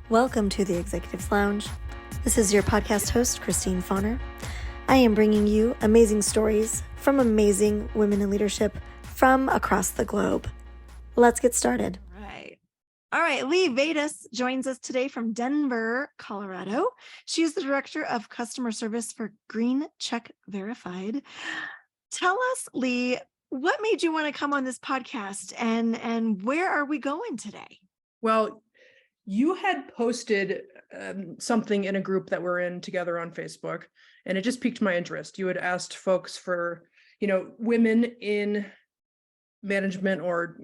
Welcome to the Executives Lounge. This is your podcast host, Christine Fauner. I am bringing you amazing stories from amazing women in leadership from across the globe. Let's get started. All right. Leigh Vadas joins us today from Denver, Colorado. She is the Director of Customer Service for Green Check Verified. Tell us, Leigh, what made you want to come on this podcast and where are we going today? Well, you had posted something in a group that we're in together on Facebook, and it just piqued my interest. You had asked folks for, women in management or,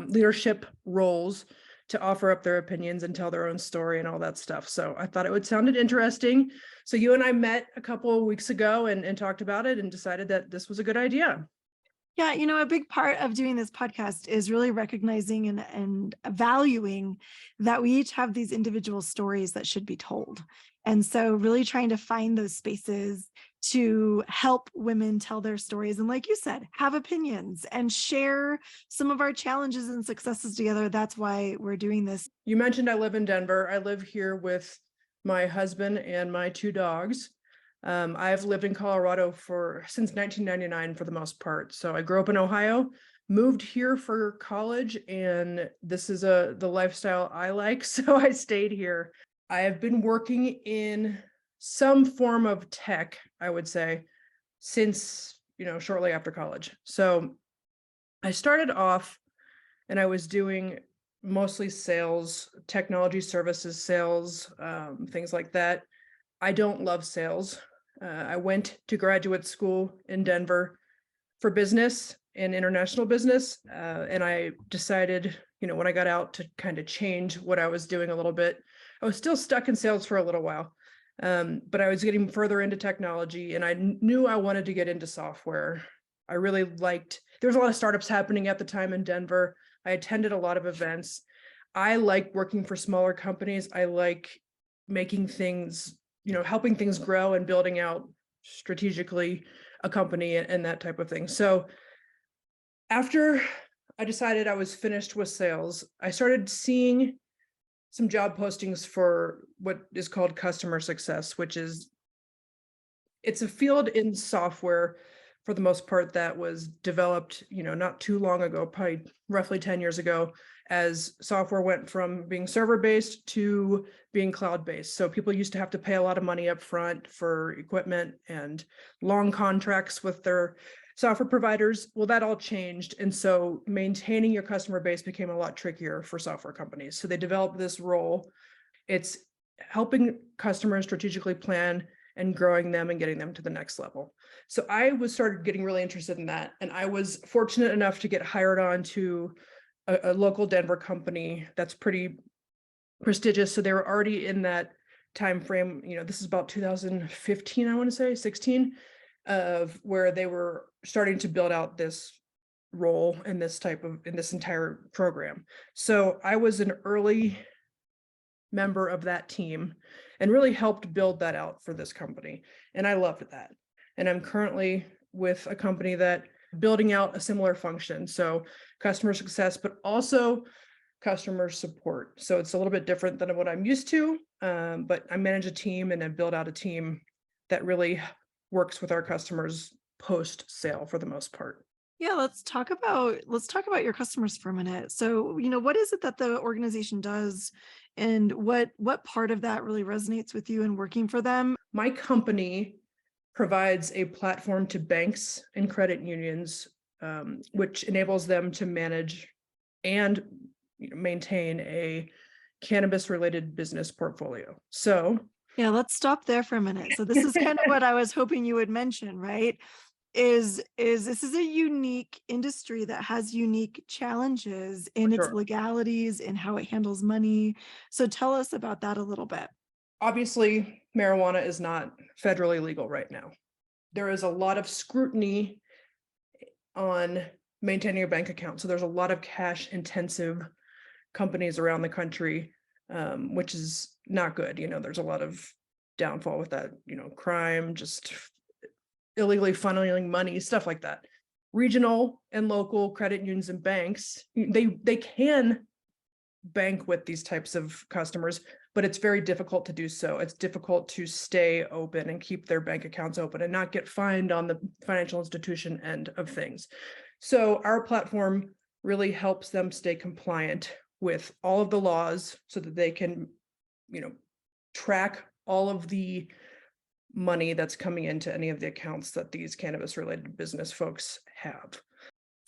leadership roles to offer up their opinions and tell their own story and all that stuff. So I thought it sounded interesting. So you and I met a couple of weeks ago and talked about it and decided that this was a good idea. Yeah, a big part of doing this podcast is really recognizing and valuing that we each have these individual stories that should be told. And so really trying to find those spaces to help women tell their stories. And like you said, have opinions and share some of our challenges and successes together. That's why we're doing this. You mentioned I live in Denver. I live here with my husband and my two dogs. I've lived in Colorado since 1999 for the most part. So I grew up in Ohio, moved here for college, and this is the lifestyle I like. So I stayed here. I have been working in some form of tech, I would say, since, shortly after college. So I started off and I was doing mostly sales, technology services sales, things like that. I don't love sales. I went to graduate school in Denver for business and international business. And I decided, when I got out, to kind of change what I was doing a little bit. I was still stuck in sales for a little while, but I was getting further into technology and I knew I wanted to get into software. I really liked, there was a lot of startups happening at the time in Denver. I attended a lot of events. I like working for smaller companies. I like making things, helping things grow and building out strategically a company and that type of thing. So after I decided I was finished with sales, I started seeing some job postings for what is called customer success, it's a field in software for the most part that was developed, not too long ago, probably roughly 10 years ago, as software went from being server-based to being cloud-based. So people used to have to pay a lot of money up front for equipment and long contracts with their software providers. Well, that all changed. And so maintaining your customer base became a lot trickier for software companies. So they developed this role. It's helping customers strategically plan and growing them and getting them to the next level. So I started getting really interested in that. And I was fortunate enough to get hired on to a local Denver company that's pretty prestigious. So they were already in that time frame. This is about 2015, I want to say 16, of where they were starting to build out this role in this entire program. So I was an early member of that team and really helped build that out for this company. And I loved that. And I'm currently with a company that building out a similar function. So customer success, but also customer support. So it's a little bit different than what I'm used to, but I manage a team and I build out a team that really works with our customers post-sale for the most part. Yeah, let's talk about your customers for a minute. So, what is it that the organization does and what part of that really resonates with you in working for them? My company provides a platform to banks and credit unions, which enables them to manage and maintain a cannabis-related business portfolio. So, yeah, let's stop there for a minute. So this is kind of what I was hoping you would mention, right? Is this is a unique industry that has unique challenges in its legalities and how it handles money. So tell us about that a little bit. Obviously, marijuana is not federally legal right now. There is a lot of scrutiny on maintaining a bank account. So there's a lot of cash intensive companies around the country, which is not good. There's a lot of downfall with that, crime, just illegally funneling money, stuff like that. Regional and local credit unions and banks, they can bank with these types of customers, but it's very difficult to do so. It's difficult to stay open and keep their bank accounts open and not get fined on the financial institution end of things. So our platform really helps them stay compliant with all of the laws so that they can, track all of the money that's coming into any of the accounts that these cannabis related business folks have.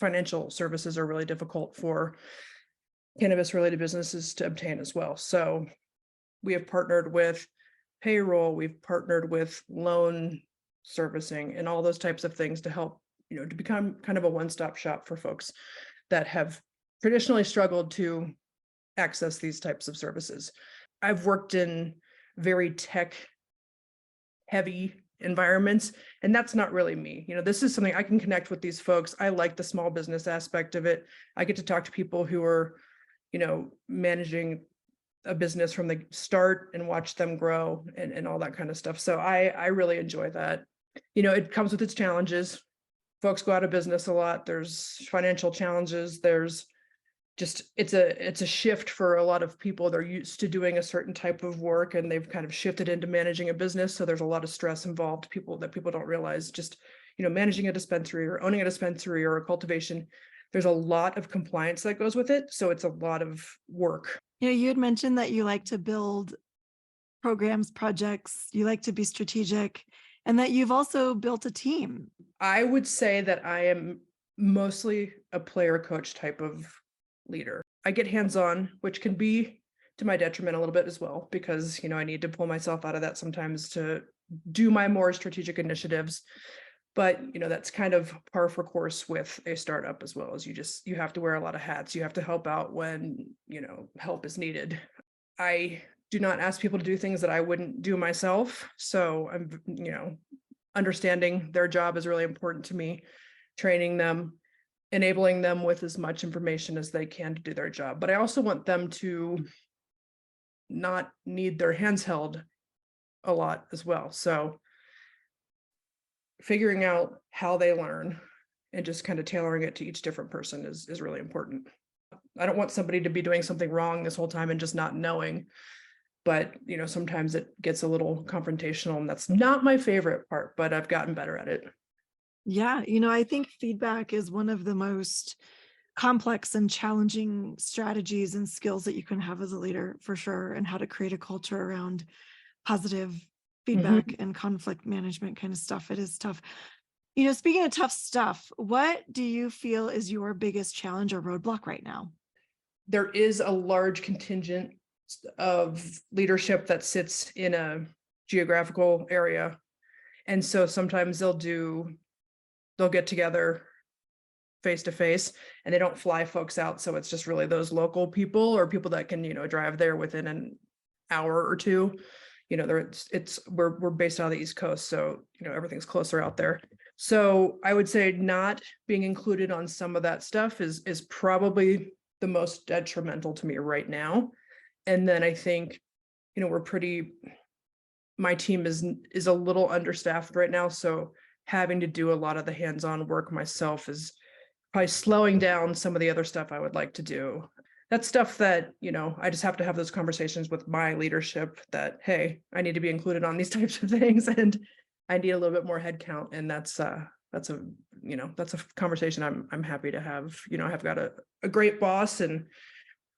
Financial services are really difficult for cannabis related businesses to obtain as well. So we have partnered with payroll, we've partnered with loan servicing and all those types of things to help, to become kind of a one-stop shop for folks that have traditionally struggled to access these types of services. I've worked in very tech heavy environments, and that's not really me. This is something I can connect with these folks. I like the small business aspect of it. I get to talk to people who are, managing a business from the start and watch them grow and all that kind of stuff. So I really enjoy that. It comes with its challenges. Folks go out of business a lot. There's financial challenges. There's just, it's a shift for a lot of people. They're used to doing a certain type of work and they've kind of shifted into managing a business. So there's a lot of stress involved, people don't realize. Just, managing a dispensary or owning a dispensary or a cultivation, there's a lot of compliance that goes with it. So it's a lot of work. You had mentioned that you like to build programs, projects, you like to be strategic, and that you've also built a team. I would say that I am mostly a player coach type of leader. I get hands-on, which can be to my detriment a little bit as well, because, I need to pull myself out of that sometimes to do my more strategic initiatives. But, that's kind of par for course with a startup as well, as you have to wear a lot of hats. You have to help out when, help is needed. I do not ask people to do things that I wouldn't do myself. So I'm, understanding their job is really important to me, training them, enabling them with as much information as they can to do their job. But I also want them to not need their hands held a lot as well. So figuring out how they learn and just kind of tailoring it to each different person is really important. I don't want somebody to be doing something wrong this whole time and just not knowing. But, sometimes it gets a little confrontational, and that's not my favorite part, but I've gotten better at it. Yeah. I think feedback is one of the most complex and challenging strategies and skills that you can have as a leader, for sure, and how to create a culture around positive feedback and conflict management kind of stuff. It is tough. Speaking of tough stuff, what do you feel is your biggest challenge or roadblock right now? There is a large contingent of leadership that sits in a geographical area. And so sometimes they'll get together face to face and they don't fly folks out. So it's just really those local people or people that can, drive there within an hour or two. We're based out of the East Coast. So, everything's closer out there. So I would say not being included on some of that stuff is probably the most detrimental to me right now. And then I think, my team is a little understaffed right now. So having to do a lot of the hands-on work myself is probably slowing down some of the other stuff I would like to do. That's stuff that, I just have to have those conversations with my leadership that, hey, I need to be included on these types of things and I need a little bit more headcount. And that's a conversation I'm happy to have. I've got a great boss and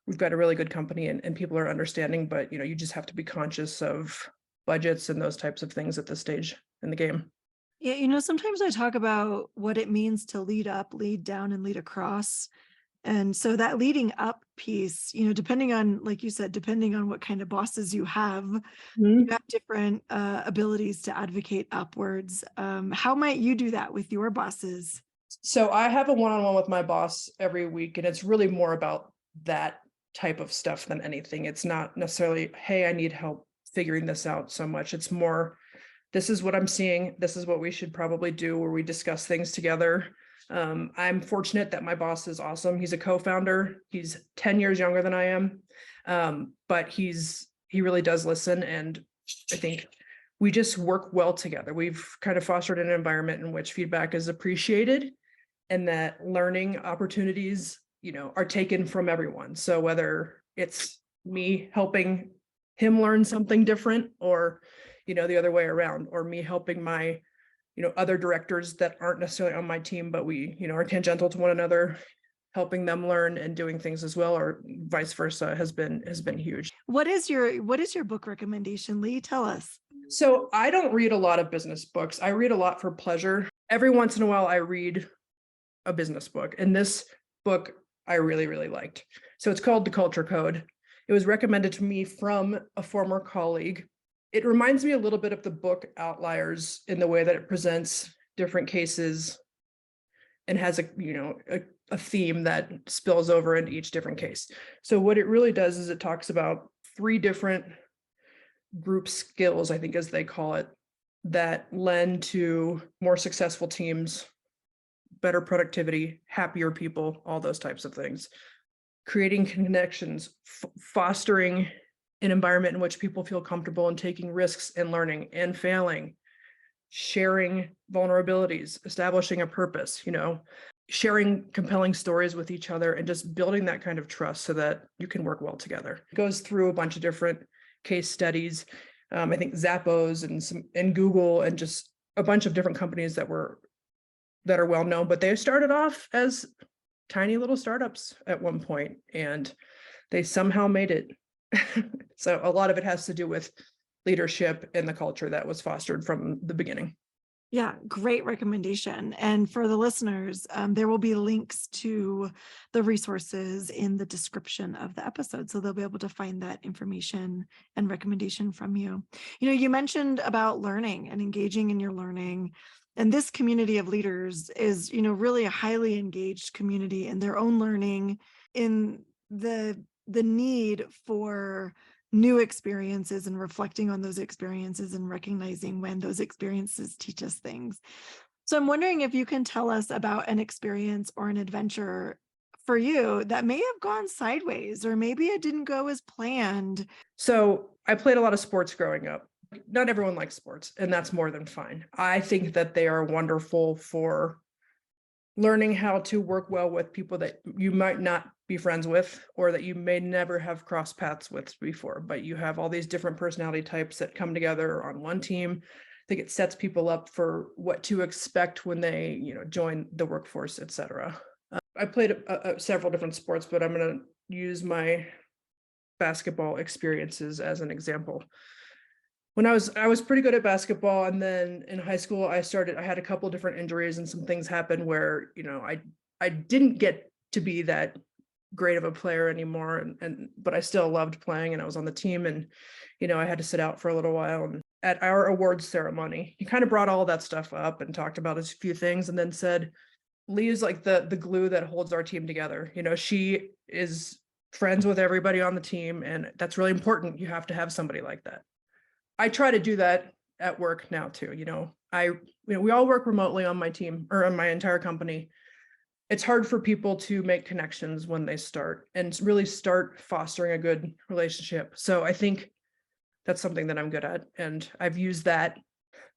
we've got a really good company and people are understanding, but you just have to be conscious of budgets and those types of things at this stage in the game. Yeah, sometimes I talk about what it means to lead up, lead down, and lead across. And so that leading up piece, depending on, like you said, depending on what kind of bosses you have different abilities to advocate upwards. How might you do that with your bosses? So I have a one-on-one with my boss every week, and it's really more about that type of stuff than anything. It's not necessarily, hey, I need help figuring this out so much. It's more, this is what I'm seeing. This is what we should probably do, where we discuss things together. I'm fortunate that my boss is awesome. He's a co-founder. He's 10 years younger than I am. But he really does listen. And I think we just work well together. We've kind of fostered an environment in which feedback is appreciated and that learning opportunities, are taken from everyone. So whether It's me helping him learn something different, or, the other way around, or me helping my, other directors that aren't necessarily on my team, but we, are tangential to one another, helping them learn and doing things as well, or vice versa, has been huge. What is your book recommendation, Leigh? Tell us. So I don't read a lot of business books. I read a lot for pleasure. Every once in a while I read a business book, and this book I really, really liked. So it's called The Culture Code. It was recommended to me from a former colleague. It reminds me a little bit of the book Outliers in the way that it presents different cases and has a theme that spills over into each different case. So what it really does is it talks about 3 different group skills, I think, as they call it, that lend to more successful teams, better productivity, happier people, all those types of things. Creating connections, fostering an environment in which people feel comfortable and taking risks and learning and failing, sharing vulnerabilities, establishing a purpose, sharing compelling stories with each other, and just building that kind of trust so that you can work well together. It goes through a bunch of different case studies. I think Zappos and Google, and just a bunch of different companies that are well known, but they started off as tiny little startups at one point, and they somehow made it. So a lot of it has to do with leadership and the culture that was fostered from the beginning. Yeah, great recommendation. And for the listeners, there will be links to the resources in the description of the episode, so they'll be able to find that information and recommendation from you. You mentioned about learning and engaging in your learning. And this community of leaders is, really a highly engaged community in their own learning, in the need for new experiences and reflecting on those experiences and recognizing when those experiences teach us things. So I'm wondering if you can tell us about an experience or an adventure for you that may have gone sideways, or maybe it didn't go as planned. So I played a lot of sports growing up. Not everyone likes sports, and that's more than fine. I think that they are wonderful for learning how to work well with people that you might not be friends with, or that you may never have crossed paths with before, but you have all these different personality types that come together on one team. I think it sets people up for what to expect when they, join the workforce, etc. I played several different sports, but I'm going to use my basketball experiences as an example. When I was pretty good at basketball, and then in high school I had a couple of different injuries, and some things happened where, I didn't get to be that great of a player anymore, but I still loved playing, and I was on the team, and, I had to sit out for a little while. And at our awards ceremony, he kind of brought all that stuff up and talked about a few things, and then said, Leigh is like the glue that holds our team together. she is friends with everybody on the team, and that's really important. You have to have somebody like that. I try to do that at work now too. We all work remotely on my team, or on my entire company. It's hard for people to make connections when they start and really start fostering a good relationship. So I think that's something that I'm good at. And I've used that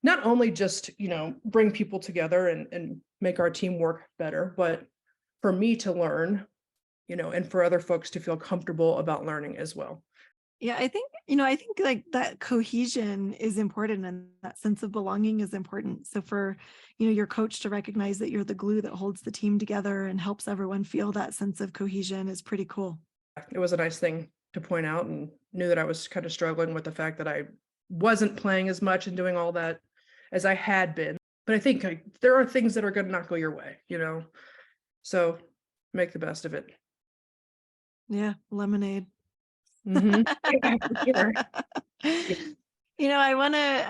not only just, bring people together and make our team work better, but for me to learn, and for other folks to feel comfortable about learning as well. Yeah, I think like that cohesion is important, and that sense of belonging is important. So for, your coach to recognize that you're the glue that holds the team together and helps everyone feel that sense of cohesion is pretty cool. It was a nice thing to point out, and knew that I was kind of struggling with the fact that I wasn't playing as much and doing all that as I had been. But I think there are things that are going to not go your way, so make the best of it. Yeah, lemonade. Mm-hmm. Yeah, I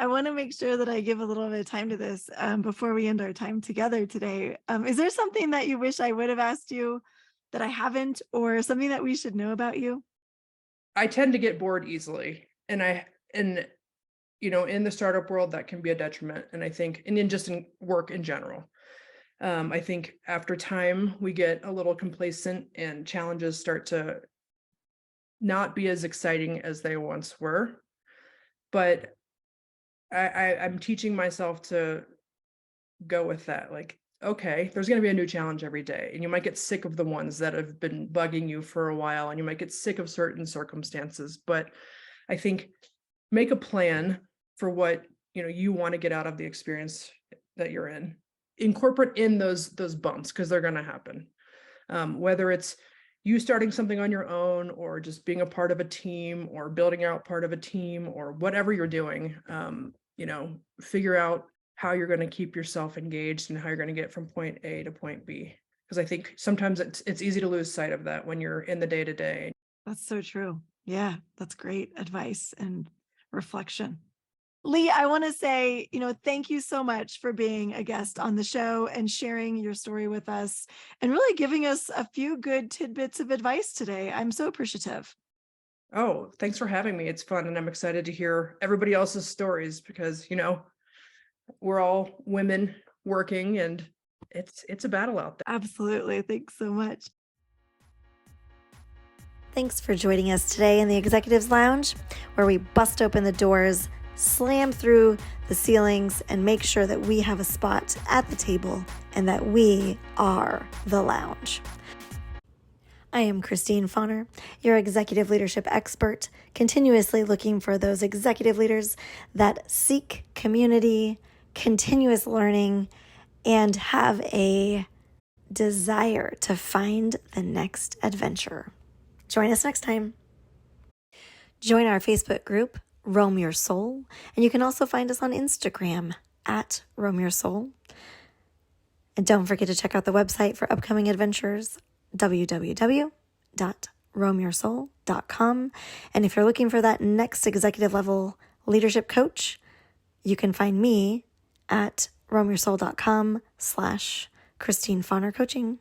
want to make sure that I give a little bit of time to this before we end our time together today. Is there something that you wish I would have asked you that I haven't, or something that we should know about you? I tend to get bored easily, and in the startup world that can be a detriment. And I think, and in work in general, I think after time we get a little complacent, and challenges start to not be as exciting as they once were. But I'm teaching myself to go with that. Like, okay, there's going to be a new challenge every day, and you might get sick of the ones that have been bugging you for a while, and you might get sick of certain circumstances. But I think make a plan for what you want to get out of the experience that you're in. Incorporate in those bumps, because they're going to happen. Whether it's you starting something on your own, or just being a part of a team, or building out part of a team, or whatever you're doing, figure out how you're going to keep yourself engaged and how you're going to get from point A to point B. Because I think sometimes it's easy to lose sight of that when you're in the day to day. That's so true. Yeah, that's great advice and reflection. Leigh, I want to say, thank you so much for being a guest on the show and sharing your story with us and really giving us a few good tidbits of advice today. I'm so appreciative. Oh, thanks for having me. It's fun. And I'm excited to hear everybody else's stories because, we're all women working, and it's a battle out there. Absolutely. Thanks so much. Thanks for joining us today in the Executives Lounge, where we bust open the doors, slam through the ceilings, and make sure that we have a spot at the table and that we are the lounge. I am Christine Fauner, your executive leadership expert, continuously looking for those executive leaders that seek community, continuous learning, and have a desire to find the next adventure. Join us next time. Join our Facebook group, Roam Your Soul, and you can also find us on Instagram at Roam Your Soul. And don't forget to check out the website for upcoming adventures, www.roamyoursoul.com. And if you're looking for that next executive level leadership coach, you can find me at roamyoursoul.com/Christine Fauner Coaching.